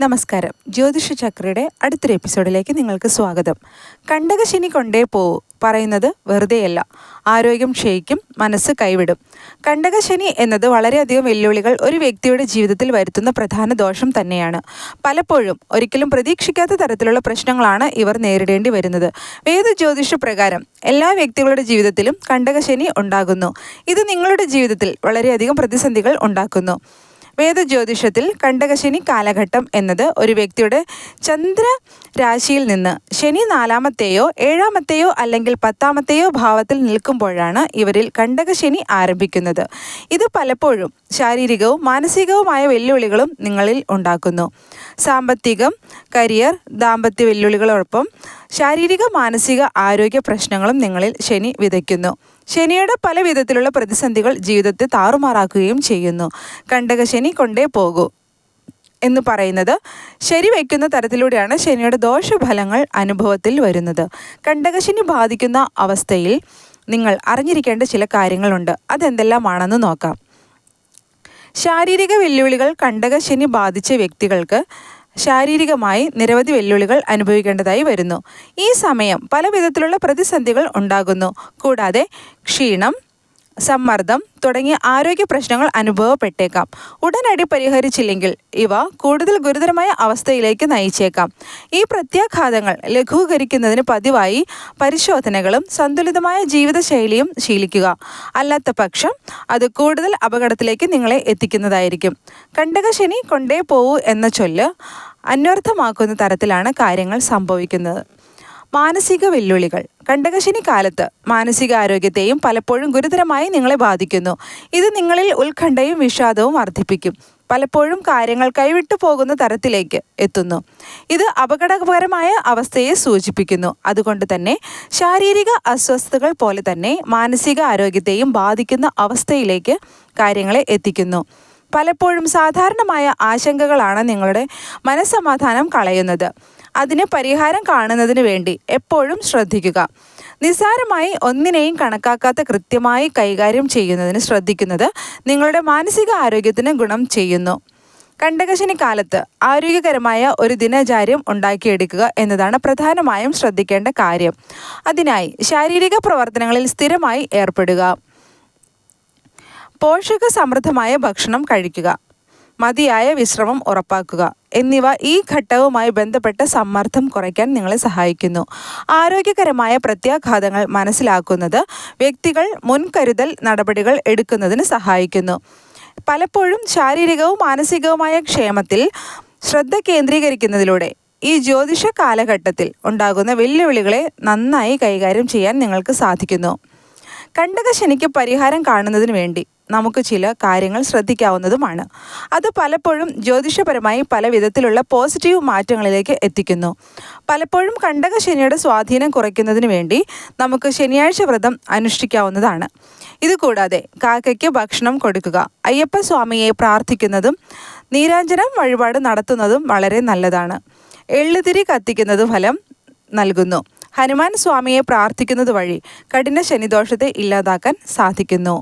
നമസ്കാരം. ജ്യോതിഷ ചക്രയുടെ അടുത്തൊരു എപ്പിസോഡിലേക്ക് നിങ്ങൾക്ക് സ്വാഗതം. കണ്ടകശനി കൊണ്ടേ പോവൂ പറയുന്നത് വെറുതെയല്ല. ആരോഗ്യം ക്ഷയിക്കും, മനസ്സ് കൈവിടും. കണ്ടകശനി എന്നത് വളരെയധികം വെല്ലുവിളികൾ ഒരു വ്യക്തിയുടെ ജീവിതത്തിൽ വരുത്തുന്ന പ്രധാന ദോഷം തന്നെയാണ്. പലപ്പോഴും ഒരിക്കലും പ്രതീക്ഷിക്കാത്ത തരത്തിലുള്ള പ്രശ്നങ്ങളാണ് ഇവർ നേരിടേണ്ടി വരുന്നത്. വേദ ജ്യോതിഷ പ്രകാരം എല്ലാ വ്യക്തികളുടെ ജീവിതത്തിലും കണ്ടകശനി ഉണ്ടാകുന്നു. ഇത് നിങ്ങളുടെ ജീവിതത്തിൽ വളരെയധികം പ്രതിസന്ധികൾ ഉണ്ടാക്കുന്നു. വേദജ്യോതിഷത്തിൽ കണ്ടകശനി കാലഘട്ടം എന്നത് ഒരു വ്യക്തിയുടെ ചന്ദ്രരാശിയിൽ നിന്ന് ശനി 4-ാമത്തെയോ 7-ാമത്തെയോ അല്ലെങ്കിൽ 10-ാമത്തെയോ ഭാവത്തിൽ നിൽക്കുമ്പോഴാണ് ഇവരിൽ കണ്ടകശനി ആരംഭിക്കുന്നത്. ഇത് പലപ്പോഴും ശാരീരികവും മാനസികവുമായ വെല്ലുവിളികളും നിങ്ങളിൽ ഉണ്ടാക്കുന്നു. സാമ്പത്തികം, കരിയർ, ദാമ്പത്യ വെല്ലുവിളികളോടൊപ്പം ശാരീരിക മാനസിക ആരോഗ്യ പ്രശ്നങ്ങളും നിങ്ങളിൽ ശനി വിതയ്ക്കുന്നു. ശനിയുടെ പല വിധത്തിലുള്ള പ്രതിസന്ധികൾ ജീവിതത്തെ താറുമാറാക്കുകയും ചെയ്യുന്നു. കണ്ടകശനി കൊണ്ടേ പോകൂ എന്ന് പറയുന്നത് ശരിവയ്ക്കുന്ന തരത്തിലൂടെയാണ് ശനിയുടെ ദോഷഫലങ്ങൾ അനുഭവത്തിൽ വരുന്നത്. കണ്ടകശനി ബാധിക്കുന്ന അവസ്ഥയിൽ നിങ്ങൾ അറിഞ്ഞിരിക്കേണ്ട ചില കാര്യങ്ങളുണ്ട്. അതെന്തെല്ലാമാണെന്ന് നോക്കാം. ശാരീരിക വെല്ലുവിളികൾ. കണ്ടകശനി ബാധിച്ച വ്യക്തികൾക്ക് ശാരീരികമായി നിരവധി വെല്ലുവിളികൾ അനുഭവിക്കേണ്ടതായി വരുന്നു. ഈ സമയം പല വിധത്തിലുള്ള പ്രതിസന്ധികൾ ഉണ്ടാകുന്നു. കൂടാതെ ക്ഷീണം, സമ്മർദ്ദം തുടങ്ങിയ ആരോഗ്യ പ്രശ്നങ്ങൾ അനുഭവപ്പെട്ടേക്കാം. ഉടനടി പരിഹരിച്ചില്ലെങ്കിൽ ഇവ കൂടുതൽ ഗുരുതരമായ അവസ്ഥയിലേക്ക് നയിച്ചേക്കാം. ഈ പ്രത്യാഘാതങ്ങൾ ലഘൂകരിക്കുന്നതിന് പതിവായി പരിശോധനകളും സന്തുലിതമായ ജീവിതശൈലിയും ശീലിക്കുക. അല്ലാത്ത പക്ഷം അത് കൂടുതൽ അപകടത്തിലേക്ക് നിങ്ങളെ എത്തിക്കുന്നതായിരിക്കും. കണ്ടകശനി കൊണ്ടേ പോവൂ എന്ന ചൊല്ല് അന്വർത്ഥമാക്കുന്ന തരത്തിലാണ് കാര്യങ്ങൾ സംഭവിക്കുന്നത്. മാനസിക വെല്ലുവിളികൾ. കണ്ടകശനി കാലത്ത് മാനസികാരോഗ്യത്തെയും പലപ്പോഴും ഗുരുതരമായി നിങ്ങളെ ബാധിക്കുന്നു. ഇത് നിങ്ങളിൽ ഉത്കണ്ഠയും വിഷാദവും വർദ്ധിപ്പിക്കും. പലപ്പോഴും കാര്യങ്ങൾ കൈവിട്ടു പോകുന്ന തരത്തിലേക്ക് എത്തുന്നു. ഇത് അപകടകരമായ അവസ്ഥയെ സൂചിപ്പിക്കുന്നു. അതുകൊണ്ട് തന്നെ ശാരീരിക അസ്വസ്ഥതകൾ പോലെ തന്നെ മാനസിക ആരോഗ്യത്തെയും ബാധിക്കുന്ന അവസ്ഥയിലേക്ക് കാര്യങ്ങളെ എത്തിക്കുന്നു. പലപ്പോഴും സാധാരണമായ ആശങ്കകളാണ് നിങ്ങളുടെ മനസ്സമാധാനം കളയുന്നത്. അതിന് പരിഹാരം കാണുന്നതിന് വേണ്ടി എപ്പോഴും ശ്രദ്ധിക്കുക. നിസ്സാരമായി ഒന്നിനെയും കണക്കാക്കാത്ത കൃത്യമായി കൈകാര്യം ചെയ്യുന്നതിന് ശ്രദ്ധിക്കുന്നത് നിങ്ങളുടെ മാനസിക ആരോഗ്യത്തിന് ഗുണം ചെയ്യുന്നു. കണ്ടകശനി കാലത്ത് ആരോഗ്യകരമായ ഒരു ദിനചര്യം ഉണ്ടാക്കിയെടുക്കുക എന്നതാണ് പ്രധാനമായും ശ്രദ്ധിക്കേണ്ട കാര്യം. അതിനായി ശാരീരിക പ്രവർത്തനങ്ങളിൽ സ്ഥിരമായി ഏർപ്പെടുക. പോഷക സമൃദ്ധമായ ഭക്ഷണം കഴിക്കുക, മതിയായ വിശ്രമം ഉറപ്പാക്കുക എന്നിവ ഈ ഘട്ടവുമായി ബന്ധപ്പെട്ട സമ്മർദ്ദം കുറയ്ക്കാൻ നിങ്ങളെ സഹായിക്കുന്നു. ആരോഗ്യകരമായ പ്രത്യാഘാതങ്ങൾ മനസ്സിലാക്കുന്നത് വ്യക്തികൾ മുൻകരുതൽ നടപടികൾ എടുക്കുന്നതിന് സഹായിക്കുന്നു. പലപ്പോഴും ശാരീരികവും മാനസികവുമായ ക്ഷേമത്തിൽ ശ്രദ്ധ കേന്ദ്രീകരിക്കുന്നതിലൂടെ ഈ ജ്യോതിഷ കാലഘട്ടത്തിൽ ഉണ്ടാകുന്ന വെല്ലുവിളികളെ നന്നായി കൈകാര്യം ചെയ്യാൻ നിങ്ങൾക്ക് സാധിക്കുന്നു. കണ്ടകശനിക്ക് പരിഹാരം കാണുന്നതിന് വേണ്ടി നമുക്ക് ചില കാര്യങ്ങൾ ശ്രദ്ധിക്കാവുന്നതുമാണ്. അത് പലപ്പോഴും ജ്യോതിഷപരമായി പല വിധത്തിലുള്ള പോസിറ്റീവ് മാറ്റങ്ങളിലേക്ക് എത്തിക്കുന്നു. പലപ്പോഴും കണ്ടകശനിയുടെ സ്വാധീനം കുറയ്ക്കുന്നതിന് വേണ്ടി നമുക്ക് ശനിയാഴ്ച വ്രതം അനുഷ്ഠിക്കാവുന്നതാണ്. ഇതുകൂടാതെ കാക്കയ്ക്ക് ഭക്ഷണം കൊടുക്കുക, അയ്യപ്പ സ്വാമിയെ പ്രാർത്ഥിക്കുന്നതും നീരാഞ്ജനം വഴിപാട് നടത്തുന്നതും വളരെ നല്ലതാണ്. എള്ളുതിരി കത്തിക്കുന്നത് ഫലം നൽകുന്നു. ഹനുമാൻ സ്വാമിയെ പ്രാർത്ഥിക്കുന്നത് വഴി കഠിന ശനിദോഷത്തെ ഇല്ലാതാക്കാൻ സാധിക്കുന്നു.